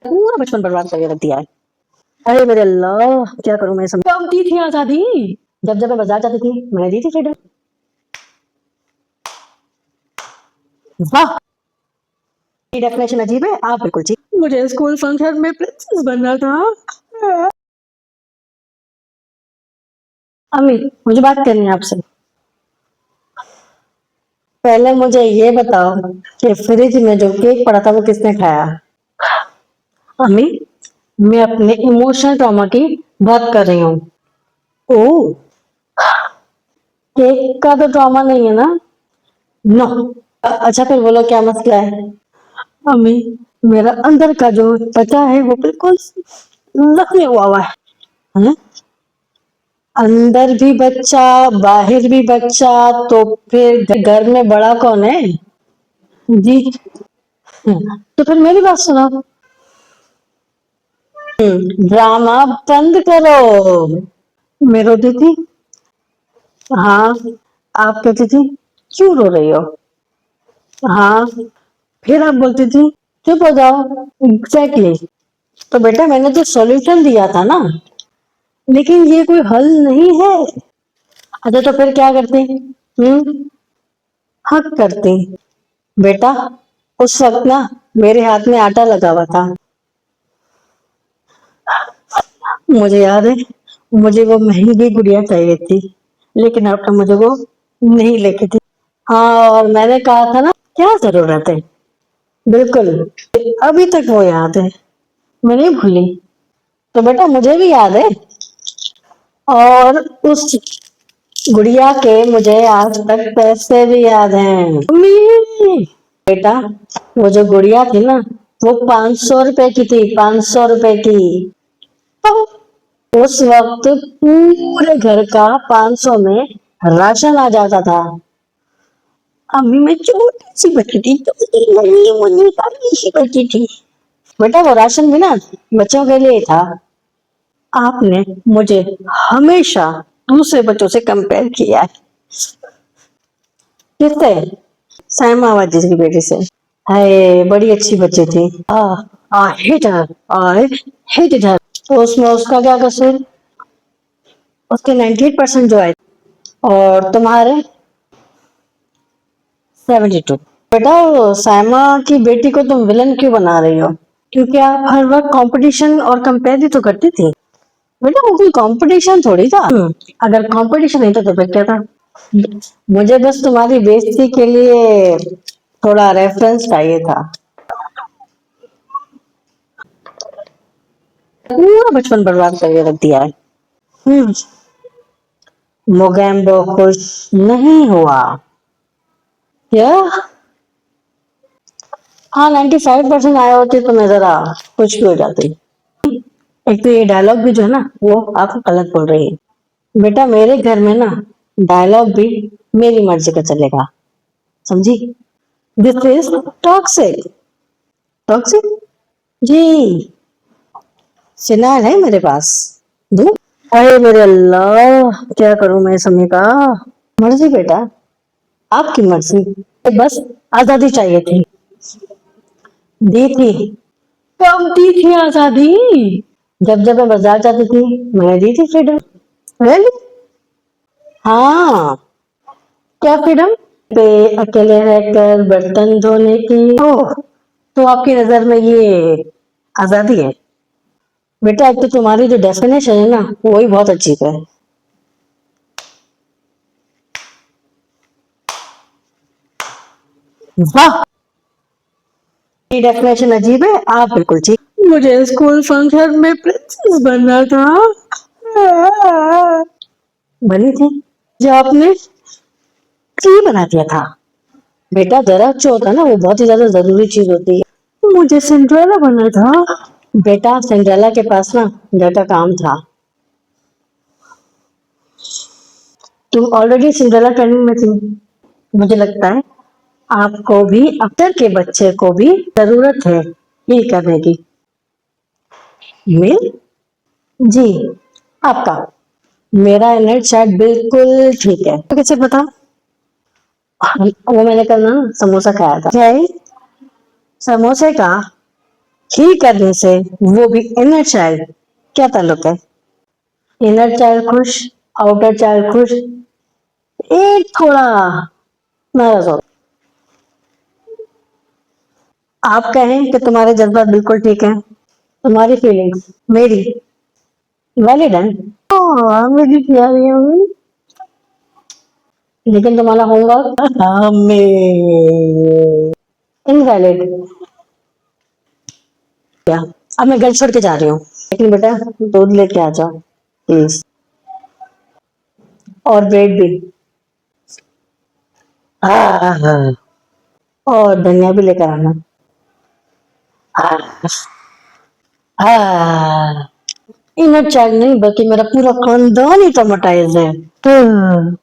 पूरा बचपन बर्बाद करके रख दिया है। अरे मेरे अल्लाह, क्या करूं मैं समझ। कब दी थी आजादी? जब जब मैं बाजार जाती थी मैंने दी थी फ्रीडम। वाह, ये डेफिनेशन अजीब है। आप बिल्कुल ठीक। मुझे स्कूल फंक्शन में प्रिंसेस बनना था। अम्मी, मुझे बात करनी है आपसे। पहले मुझे ये बताओ कि फ्रिज में जो केक पड़ा था वो किसने खाया? अम्मी, मैं अपने इमोशनल ट्रॉमा की बात कर रही हूँ। ओह, केक का तो ट्रॉमा नहीं है ना? नो। अच्छा फिर बोलो क्या मसला है? अम्मी, मेरा अंदर का जो त्वचा है वो बिल्कुल जख्मी हुआ है। हैं? अंदर भी बच्चा, बाहर भी बच्चा, तो फिर घर में बड़ा कौन है? जी। तो फिर मेरी बात सुनो। ड्रामा बंद करो। मैं रोती थी। हाँ। आप कहती थी क्यों रो रही हो? हाँ। फिर आप बोलती थी चुप हो जाओ। एग्जैक्टली। तो बेटा मैंने तो सॉल्यूशन दिया था ना, लेकिन ये कोई हल नहीं है। अच्छा तो फिर क्या करते? हम्म। हक करते। बेटा उस वक्त ना मेरे हाथ में आटा लगा हुआ था। मुझे याद है, मुझे वो महंगी गुड़िया चाहिए थी, लेकिन आपने मुझे वो नहीं लेके दी। हाँ, और मैंने कहा था ना क्या जरूरत है। बिल्कुल। अभी तक वो याद है, मैं नहीं भूली। तो बेटा मुझे भी याद है, और उस गुड़िया के मुझे आज तक पैसे भी याद हैं। मम्मी! बेटा वो जो गुड़िया थी ना, वो 500 रुपए की थी, 500 रुपए की। तो उस वक्त पूरे घर का 500 में राशन आ जाता था। अम्मी मैं छोटी सी बच्ची थी, छोटी नन्ही मुन्नी काली सी बच्ची थी। बेटा वो राशन भी ना बच्चों के लिए था। आपने मुझे हमेशा दूसरे बच्चों से कंपेयर किया है। किससे? साइमा आवाजी की बेटी से। हाय बड़ी अच्छी बच्ची थी। I hate her, I hated her. तो उसमें उसका क्या कसूर? उसके 98% जो आए, और तुम्हारे 72। बेटा वो साइमा की बेटी को तुम विलन क्यों बना रही हो? क्योंकि आप हर वक्त कंपटीशन और कंपेयर ही तो करती थी। बेटा वो कोई कंपटीशन थोड़ी था। अगर कंपटीशन नहीं था तो फिर क्या था? मुझे बस तुम्हारी बेइज्जती के लिए थोड़ा रेफरेंस चाहिए था। पूरा बचपन बर्बाद करके रख दिया है। हम्म। मोगैम्बो खुश नहीं हुआ क्या? हाँ 95% आए होते तो मैं जरा खुश भी हो जाती। एक तो ये डायलॉग भी जो है ना वो आप गलत बोल रही है। बेटा मेरे घर में ना डायलॉग भी मेरी मर्जी का चलेगा, समझी? This is toxic. टॉक्सिक? जी, सिनार है मेरे पास, दूं? अरे मेरे अल्लाह, क्या करूं मैं समय का। मर्जी बेटा, आपकी मर्जी। बस आजादी चाहिए थी। दी थी। कब दी थी आजादी? जब जब मैं बाजार जाती थी मैंने दी थी फ्रीडम। रियली? हाँ। क्या फ्रीडम? पे अकेले रहकर बर्तन धोने की। ओह, तो आपकी नजर में ये आजादी है? बेटा एक तो तुम्हारी जो डेफिनेशन है ना वो ही बहुत अजीब है। वाह, ये डेफिनेशन अजीब है। आप बिल्कुल ठीक। मुझे स्कूल फंक्शन में प्रिंसेस बनना था। बनी थी जो आपने ट्री बना दिया था। बेटा दरख्त जो होता है ना वो बहुत ही ज्यादा जरूरी चीज होती है। मुझे सिंड्रेला बनना था। बेटा सिंड्रेला के पास ना घर का काम था। तुम ऑलरेडी सिंड्रेला ट्रेनिंग में थी। मुझे लगता है आपको भी अख्तर के बच्चे को भी जरूरत है ये करने की। मेल? जी, आपका। मेरा नेट शायद बिल्कुल ठीक है। तो कैसे पता? वो मैंने कल ना समोसा खाया था। क्या है? समोसे का? ही करने से, वो भी इनर चाइल्ड, क्या ताल्लुक है? इनर चाइल्ड खुश, आउटर चाइल्ड खुश, एक थोड़ा नाराज हो। आप कहें कि तुम्हारे जज्बात बिल्कुल ठीक है, तुम्हारी फीलिंग्स मेरी वैलिड है। मेरी प्यारी अम्मी। लेकिन तुम्हारा होमवर्क हमें इनवैलिड। क्या? अब मैं घर छोड़ के जा रही हूँ, लेकिन बेटा दूध लेके आ जाओ प्लीज, और ब्रेड भी। हाँ, और धनिया भी लेकर आना। हाँ, हाँ। इनर चाइल्ड नहीं बल्कि मेरा पूरा खानदान ही ट्रोमेटाइज है। हाँ।